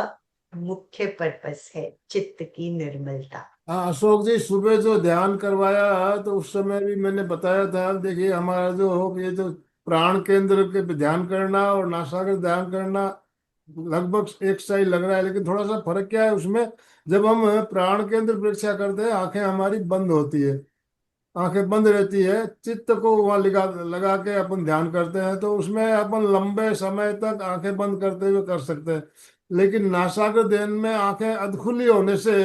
मुख्य पर्पस है, चित्त की निर्मलता। हाँ अशोक जी, सुबह जो ध्यान करवाया तो उस समय भी मैंने बताया था, देखिए हमारा जो हो ये जो प्राण केंद्र के पे ध्यान करना और नासाग्र ध्यान करना लगभग एक सा ही लग रहा है, लेकिन थोड़ा सा फर्क क्या है उसमें। जब हम प्राण केंद्र परीक्षा करते हैं, आंखें हमारी बंद होती है, आंखें बंद रहती है, चित्त को वहां लगा लगा के अपन ध्यान करते हैं, तो उसमें अपन लंबे समय तक आंखें बंद करते हुए कर सकते हैं। लेकिन नासाग्र ध्यान में आंखें अधखुली होने से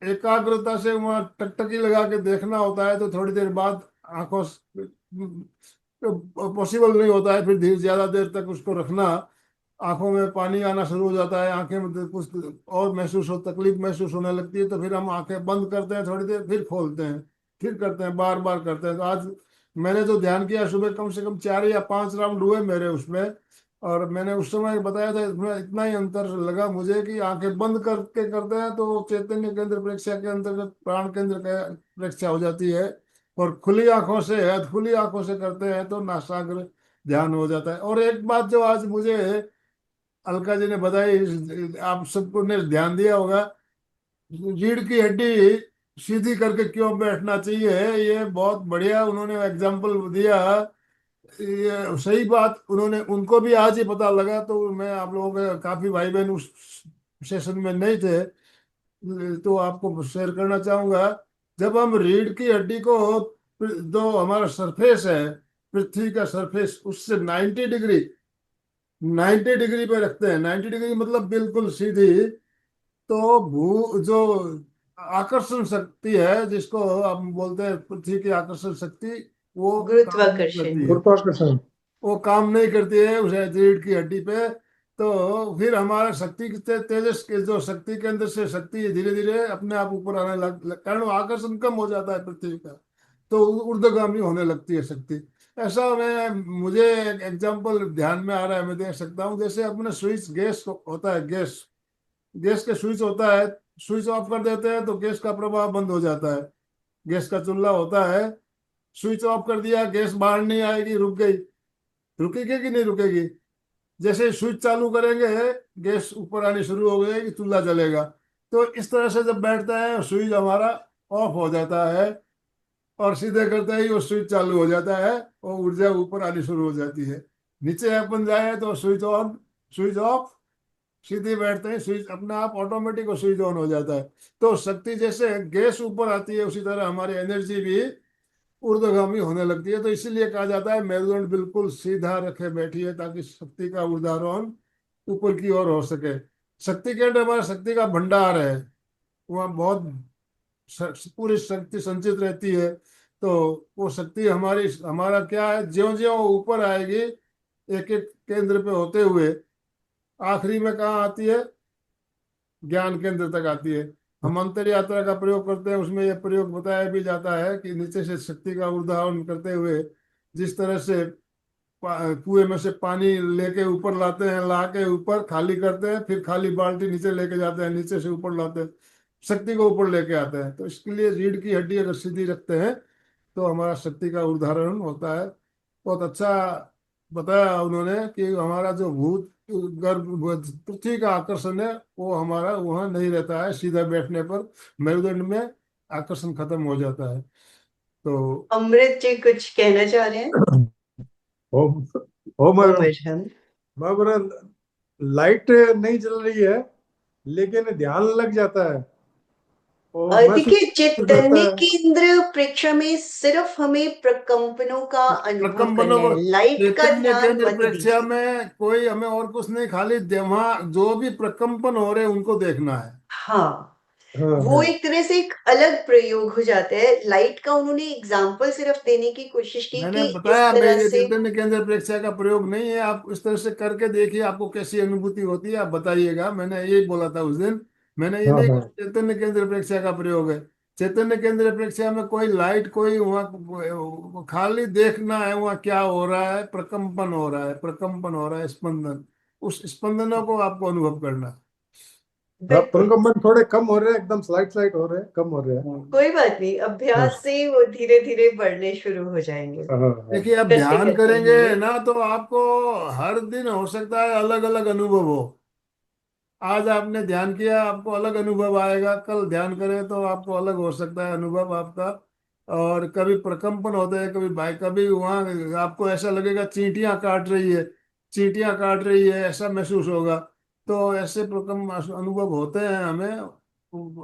एकाग्रता से वहां टकटकी लगा के देखना होता है, तो थोड़ी देर बाद आंखों पॉसिबल नहीं होता है फिर धीरे ज्यादा देर तक उसको रखना। आंखों में पानी आना शुरू हो जाता है, आंखें में कुछ और महसूस हो, तकलीफ महसूस होने लगती है, तो फिर हम आंखें बंद करते हैं, थोड़ी देर फिर खोलते हैं, फिर करते हैं, बार बार करते हैं। तो आज मैंने जो ध्यान किया सुबह, कम से कम 4 या 5 राउंड हुए मेरे उसमें, और मैंने उस समय बताया था, इसमें इतना ही अंतर लगा मुझे कि आंखें बंद करके करते हैं तो चैतन्य केंद्र परीक्षा के अंतर्गत प्राण केंद्र का परीक्षा हो जाती है, और खुली आंखों से, खुली आंखों से करते हैं तो नासाग्र ध्यान हो जाता है। और एक बात जो आज मुझे अलका जी ने बताई, आप सबको ने ध्यान दिया होगा, रीढ़ की हड्डी सीधी करके क्यों बैठना चाहिए, ये बहुत बढ़िया उन्होंने एग्जाम्पल दिया। ये सही बात, उन्होंने उनको भी आज ही पता लगा, तो मैं आप लोगों के काफी भाई बहन उस सेशन में नहीं थे तो आपको शेयर करना चाहूंगा। जब हम रीढ़ की हड्डी को, जो हमारा सरफेस है, पृथ्वी का सरफेस, उससे 90 डिग्री, 90 डिग्री पे रखते हैं, 90 डिग्री मतलब बिल्कुल सीधी, तो भू जो आकर्षण शक्ति है जिसको हम बोलते हैं पृथ्वी की आकर्षण शक्ति, वो काम नहीं गुरुत्वाकर्षण। करती है, गुरुत्वाकर्षण। वो काम नहीं करती है उस रीढ़ की हड्डी पे। तो फिर हमारा शक्ति तेजस के जो शक्ति के अंदर से शक्ति धीरे धीरे अपने आप ऊपर आने कारण वो आकर्षण कम हो जाता है पृथ्वी का, तो ऊर्ध्वगामी होने लगती है शक्ति। ऐसा मैं, मुझे एक एग्जाम्पल ध्यान में आ रहा है, मैं देख सकता हूँ। जैसे अपने स्विच गैस होता है, गैस गैस के स्विच होता है, स्विच ऑफ कर देते हैं तो गैस का प्रवाह बंद हो जाता है। गैस का चूल्हा होता है, स्विच ऑफ कर दिया, गैस बाहर नहीं आएगी, रुक गई, रुकेगी कि नहीं रुकेगी? जैसे स्विच चालू करेंगे गैस ऊपर आनी शुरू हो गई, चूल्हा जलेगा। तो इस तरह से जब बैठता है स्विच हमारा ऑफ हो जाता है, और सीधे करते ही वो स्विच चालू हो जाता है और ऊर्जा ऊपर आनी शुरू हो जाती है। नीचे अपन जाए तो स्विच ऑन, स्विच ऑफ, सीधे बैठते हैं स्विच अपने आप ऑटोमेटिक और स्विच ऑन हो जाता है। तो शक्ति जैसे गैस ऊपर आती है, उसी तरह हमारी एनर्जी भी ऊर्ध्वगामी होने लगती है। तो इसीलिए कहा जाता है मेरुदंड बिल्कुल सीधा रखे बैठिए, ताकि शक्ति का उदाहरण ऊपर की ओर हो सके। शक्ति केंद्र हमारा शक्ति का भंडार है, वहाँ बहुत पूरी शक्ति संचित रहती है। तो वो शक्ति हमारी, हमारा क्या है, ज्यो ज्यो ऊपर आएगी एक एक केंद्र पे होते हुए, आखिरी में कहाँ आती है, ज्ञान केंद्र तक आती है। हम अंतर यात्रा का प्रयोग करते हैं, उसमें यह प्रयोग बताया भी जाता है कि नीचे से शक्ति का उदाहरण करते हुए, जिस तरह से कुएं में से पानी लेके ऊपर लाते हैं, ला के ऊपर खाली करते हैं, फिर खाली बाल्टी नीचे लेके जाते हैं, नीचे से ऊपर लाते हैं, शक्ति को ऊपर लेके आते हैं। तो इसके लिए रीढ़ की हड्डी अगर सीधी रखते हैं तो हमारा शक्ति का उदाहरण होता है। बहुत अच्छा बताया उन्होंने कि हमारा जो भूत गर्भ पृथ्वी का आकर्षण है वो हमारा वहां नहीं रहता है, सीधा बैठने पर मेरुदंड में आकर्षण खत्म हो जाता है। तो अमृत जी कुछ कहना चाह रहे हैं? ओम ओम ओम अर्हम। बाबरा, लाइट नहीं जल रही है लेकिन ध्यान लग जाता है और महसूस देखिए, करता चैतन्य है। केंद्र प्रेक्षा में सिर्फ हमें प्रकंपनों का अनुभव प्रकम्पनों करना को, है, लाइट का चैतन्य ध्यान केंद्र मत परीक्षा दीजिए। में कोई हमें और कुछ नहीं, खाली वहां जो भी प्रकम्पन हो रहे हैं उनको देखना है। हाँ, हाँ वो हाँ एक तरह से एक अलग प्रयोग हो जाता है। लाइट का उन्होंने एग्जाम्पल सिर्फ देने की कोशिश की मैंने कि इस बताया मैं तरह ये से। चैतन्य केंद्र प्रेक्षा का प्रयोग नहीं है, आप इस तरह से करके देखिए आपको कैसी अनुभूति होती है, आप बताइएगा। मैंने यही बोला था उस दिन। मैंने ये हाँ नहीं हाँ कहा चैतन्य केंद्र प्रेक्षा का प्रयोग है। चैतन्य केंद्र प्रेक्षा में कोई लाइट, कोई वहाँ खाली देखना है वहाँ क्या हो रहा है, प्रकंपन हो रहा है, प्रकंपन हो रहा है, स्पंदन, उस स्पंदनों को आपको अनुभव करना है। हाँ, बिल्कुल। प्रकम्पन थोड़े कम हो रहे हैं, एकदम स्लाइट स्लाइट हो रहे हैं, कम हो रहे हैं। कोई बात नहीं, हाँ अभ्यास से ही वो धीरे धीरे बढ़ने शुरू हो जाएंगे। हाँ हाँ देखिए अब करते ध्यान करते करेंगे होंगे। ना तो आपको हर दिन हो सकता है अलग अलग अनुभव हो। आज आपने ध्यान किया आपको अलग अनुभव आएगा, कल ध्यान करें तो आपको अलग हो सकता है अनुभव आपका। और कभी प्रकंपन होते हैं, कभी भाई, कभी वहाँ आपको ऐसा लगेगा चींटियां काट रही है, चींटियां काट रही है, ऐसा महसूस होगा। तो ऐसे प्रकंप अनुभव होते हैं हमें।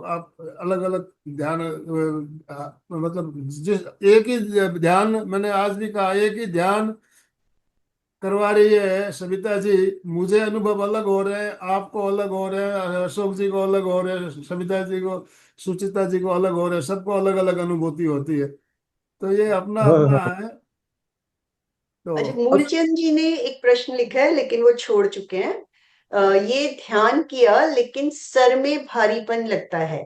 आप अलग अलग ध्यान मतलब जिस एक ही ध्यान, मैंने आज भी कहा, एक ही ध्यान करवा रही है सविता जी। मुझे अनुभव अलग हो रहे हैं, आपको अलग हो रहे हैं, अशोक जी को अलग हो रहे हैं, सविता जी को, सुचिता जी को अलग हो रहे हैं, सबको अलग अलग अनुभूति होती है। तो ये अपना हाँ अपना हाँ है। तो अच्छा, मूलचंद जी ने एक प्रश्न लिखा है लेकिन वो छोड़ चुके हैं। ये ध्यान किया लेकिन सर में भारीपन लगता है।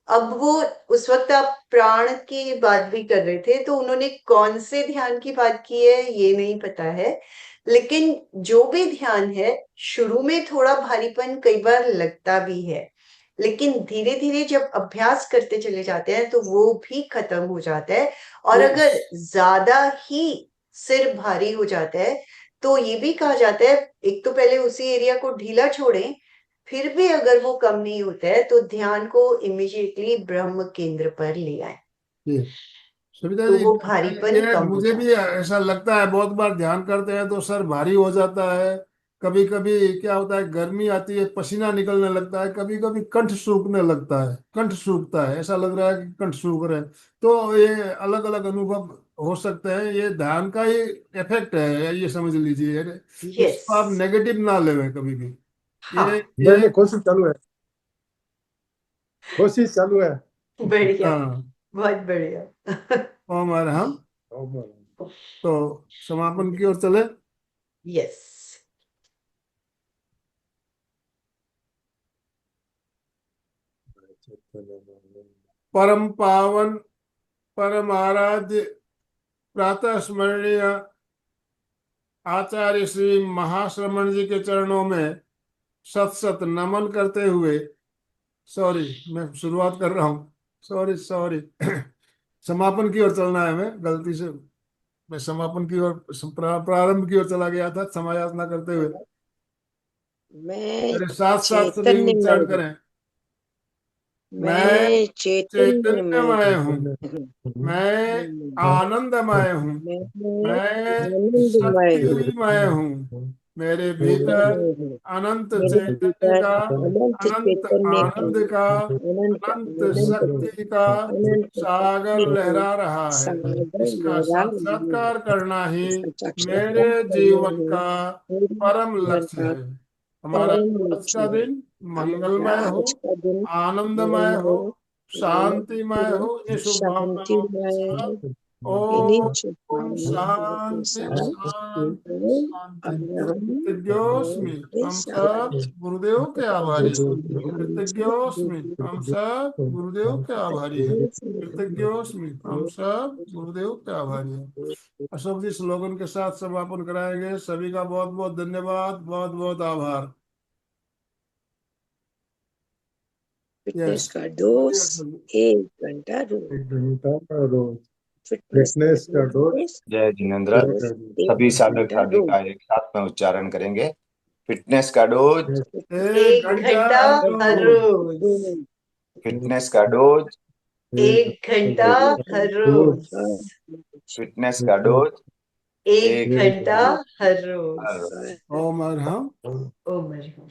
अब वो, उस वक्त आप प्राण की बात भी कर रहे थे तो उन्होंने कौन से ध्यान की बात की है ये नहीं पता है। लेकिन जो भी ध्यान है, शुरू में थोड़ा भारीपन कई बार लगता भी है, लेकिन धीरे धीरे जब अभ्यास करते चले जाते हैं तो वो भी खत्म हो जाता है। और ये अगर ज्यादा ही सिर भारी हो जाता है तो ये भी कहा जाता है, एक तो पहले उसी एरिया को ढीला छोड़ें, फिर भी अगर वो कम नहीं होता है तो ध्यान को इमिजिएटली ब्रह्म केंद्र पर ले आए, ये सविता तो जी, वो भारीपन ये कम हो मुझे भी जाता है। ऐसा लगता है, बहुत बार ध्यान करते हैं तो सर भारी हो जाता है। कभी कभी क्या होता है, गर्मी आती है, पसीना निकलने लगता है, कभी कभी कंठ सूखने लगता है, कंठ सूखता है, ऐसा लग रहा है कि कंठ सूख रहे हैं। तो ये अलग अलग अनुभव हो सकते हैं, ये ध्यान का ही इफेक्ट है, ये समझ लीजिए। यस। इसको आप नेगेटिव ना लें कभी भी। हाँ। नहीं ये नहीं, कोशिश चालू है, कोशिश चालू है। बढ़िया। हाँ। बहुत बढ़िया। ओम अरहम। तो समापन की ओर चले। यस। परम पावन, परम आराध्य, प्रातः स्मरणीय आचार्य श्री महाश्रमण जी के चरणों में सत सत नमन करते हुए, सॉरी मैं शुरुआत कर रहा हूँ, सॉरी सॉरी, समापन की ओर चलना है, हमें गलती से मैं समापन की ओर, प्रारंभ की ओर चला गया था, क्षमा याचना करते हुए। मैं मेरे साथ साथ सभी चैतन्यमय उच्चारण हूँ। करें। मैं मैं चैतन्यमय चैतन्यमय हूँ, हूँ। मैं आनंदमय हूँ, मैं मैं आनंदमय हूँ। शक्तिमय हूँ, मेरे भीतर मैं हूँ। अनंत मेरे चैतन्य भीतर का, अनंत अनंत चैतन्य है, आनंद का, अनंत अनंत आनंद है, शक्ति का अनंत सागर शक्ति है, लहरा रहा है। सागर इसका मेरा साक्षात्कार करना ही इसका साक्षात्कार मेरे करना जीवन है का मेरे परम जीवन लक्ष्य का है। हमारा परम आज का लक्ष्य है। दिन हमारा मंगलमय हो, आज का दिन आनंदमय हो, मंगलमय, शांतिमय आनंदमय, हो, ये शुभकामनाओं के शांतिमय साथ। हो। इन्हीं ओम शुभकामनाओं के शांति साथ शांति शांति। और हम कृतज्ञोस्मि, अपने हम सब साथ गुरुदेव के आभारी हैं। हम सब कृतज्ञोस्मि, हम सब गुरुदेव के आभारी हैं। कृतज्ञोस्मि, हम सब गुरुदेव के आभारी हैं। अशोक जी स्लोगन के साथ समापन कराएंगे। सभी का बहुत बहुत धन्यवाद, बहुत बहुत आभार। फिटनेस यस, का बोलिए डोज अशोक जी। 1 घंटा रोज। 1 घंटा का रोज फिटनेस का फिटनेस का डोज डोज जय जिनेन्द्र। रोज एक सभी साधक घंटा रोज। साधिका एक साथ में उच्चारण करेंगे। फिटनेस का डोज, एक एक घंटा घंटा हर हर रोज। रोज। फिटनेस का डोज, एक घंटा हर रोज। फिटनेस का डोज, एक एक घंटा हर हर रोज। रोज। ओम अरहम। ओम हरि ओम।